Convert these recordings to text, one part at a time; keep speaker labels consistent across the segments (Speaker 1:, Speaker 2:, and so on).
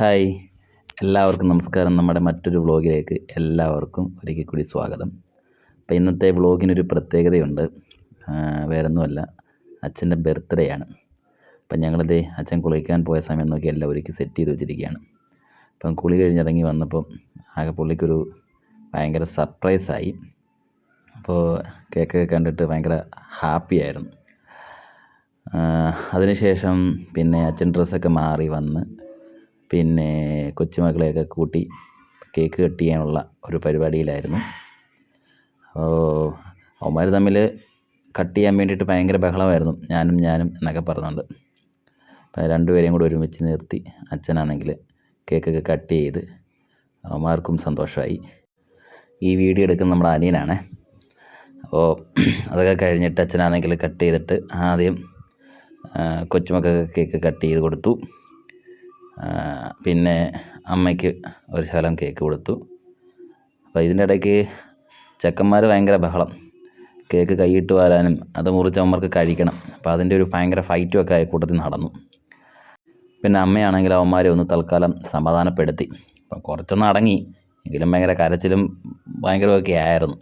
Speaker 1: Hi, എല്ലാവർക്കും നമസ്കാരം. നമ്മുടെ മറ്റൊരു വ്ളോഗിലേക്ക് എല്ലാവർക്കും ഒരിക്കൽ കൂടി സ്വാഗതം. അപ്പോൾ ഇന്നത്തെ വ്ളോഗിനൊരു പ്രത്യേകതയുണ്ട്. വേറൊന്നുമല്ല, അച്ഛൻ്റെ ബർത്ത്ഡേ ആണ്. അപ്പം ഞങ്ങളിത് അച്ഛൻ കുളിക്കാൻ പോയ സമയം നോക്കി എല്ലാം ഒരുക്കി സെറ്റ് ചെയ്ത് വെച്ചിരിക്കുകയാണ്. അപ്പം കുളി കഴിഞ്ഞിറങ്ങി വന്നപ്പം ആകെ പുള്ളിക്കൊരു ഭയങ്കര സർപ്രൈസായി. അപ്പോൾ കേക്കൊക്കെ കണ്ടിട്ട് ഭയങ്കര ഹാപ്പിയായിരുന്നു. അതിനുശേഷം പിന്നെ അച്ഛൻ ഡ്രസ്സൊക്കെ മാറി വന്ന് പിന്നെ കൊച്ചുമക്കളെയൊക്കെ കൂട്ടി കേക്ക് കട്ട് ചെയ്യാനുള്ള ഒരു പരിപാടിയിലായിരുന്നു. അപ്പോൾ അവന്മാർ തമ്മിൽ കട്ട് ചെയ്യാൻ വേണ്ടിയിട്ട് ഭയങ്കര ബഹളമായിരുന്നു, ഞാനും എന്നൊക്കെ പറഞ്ഞുകൊണ്ട്. അപ്പോൾ രണ്ടുപേരെയും കൂടെ ഒരുമിച്ച് നിർത്തി അച്ഛനാണെങ്കിൽ കേക്കൊക്കെ കട്ട് ചെയ്ത് അവന്മാർക്കും സന്തോഷമായി. ഈ വീഡിയോ എടുക്കുന്ന നമ്മുടെ അനിയനാണ്. അപ്പോൾ അതൊക്കെ കഴിഞ്ഞിട്ട് അച്ഛനാണെങ്കിൽ കട്ട് ചെയ്തിട്ട് ആദ്യം കൊച്ചുമക്കൾക്ക് കേക്ക് കട്ട് ചെയ്ത് കൊടുത്തു. പിന്നെ അമ്മയ്ക്ക് ഒരു ശകലം കേക്ക് കൊടുത്തു. അപ്പോൾ ഇതിൻ്റെ ഇടയ്ക്ക് ചെക്കന്മാർ ഭയങ്കര ബഹളം, കേക്ക് കൈയിട്ട് വരാനും അത് മുറിച്ചവന്മാർക്ക് കഴിക്കണം. അപ്പോൾ അതിൻ്റെ ഒരു ഭയങ്കര ഫൈറ്റും ഒക്കെ കൂട്ടത്തിൽ നടന്നു. പിന്നെ അമ്മയാണെങ്കിൽ അവന്മാരെ ഒന്ന് തൽക്കാലം സമാധാനപ്പെടുത്തി. അപ്പോൾ കുറച്ചൊന്ന് അടങ്ങി, എങ്കിലും ഭയങ്കര കരച്ചിലും ഭയങ്കരമൊക്കെ ആയിരുന്നു.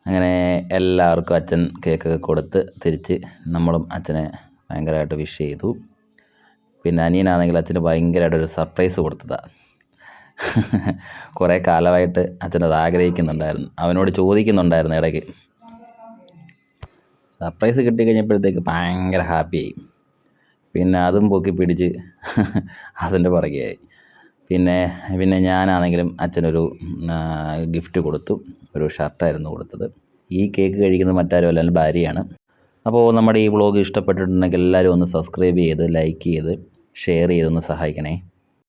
Speaker 1: അങ്ങനെ എല്ലാവർക്കും അച്ഛൻ കേക്കൊക്കെ കൊടുത്ത് തിരിച്ച് നമ്മളും അച്ഛനെ ഭയങ്കരമായിട്ട് വിഷ് ചെയ്തു. പിന്നെ അനിയനാണെങ്കിൽ അച്ഛന് ഭയങ്കരമായിട്ടൊരു സർപ്രൈസ് കൊടുത്തതാണ്. കുറേ കാലമായിട്ട് അച്ഛനത് ആഗ്രഹിക്കുന്നുണ്ടായിരുന്നു, അവനോട് ചോദിക്കുന്നുണ്ടായിരുന്നു ഇടയ്ക്ക്. സർപ്രൈസ് കിട്ടിക്കഴിഞ്ഞപ്പോഴത്തേക്ക് ഭയങ്കര ഹാപ്പിയായി. പിന്നെ അതും പൊക്കി പിടിച്ച് അതിൻ്റെ പുറകെയായി. പിന്നെ ഞാനാണെങ്കിലും അച്ഛനൊരു ഗിഫ്റ്റ് കൊടുത്തു. ഒരു ഷർട്ടായിരുന്നു കൊടുത്തത്. ഈ കേക്ക് കഴിക്കുന്നത് മറ്റാരും അല്ല, എൻ്റെ ഭാര്യയാണ്. അപ്പോൾ നമ്മുടെ ഈ വ്ളോഗ് ഇഷ്ടപ്പെട്ടിട്ടുണ്ടെങ്കിൽ എല്ലാവരും ഒന്ന് സബ്സ്ക്രൈബ് ചെയ്ത് ലൈക്ക് ചെയ്ത് ഷെയർ ചെയ്തൊന്ന് സഹായിക്കണേ.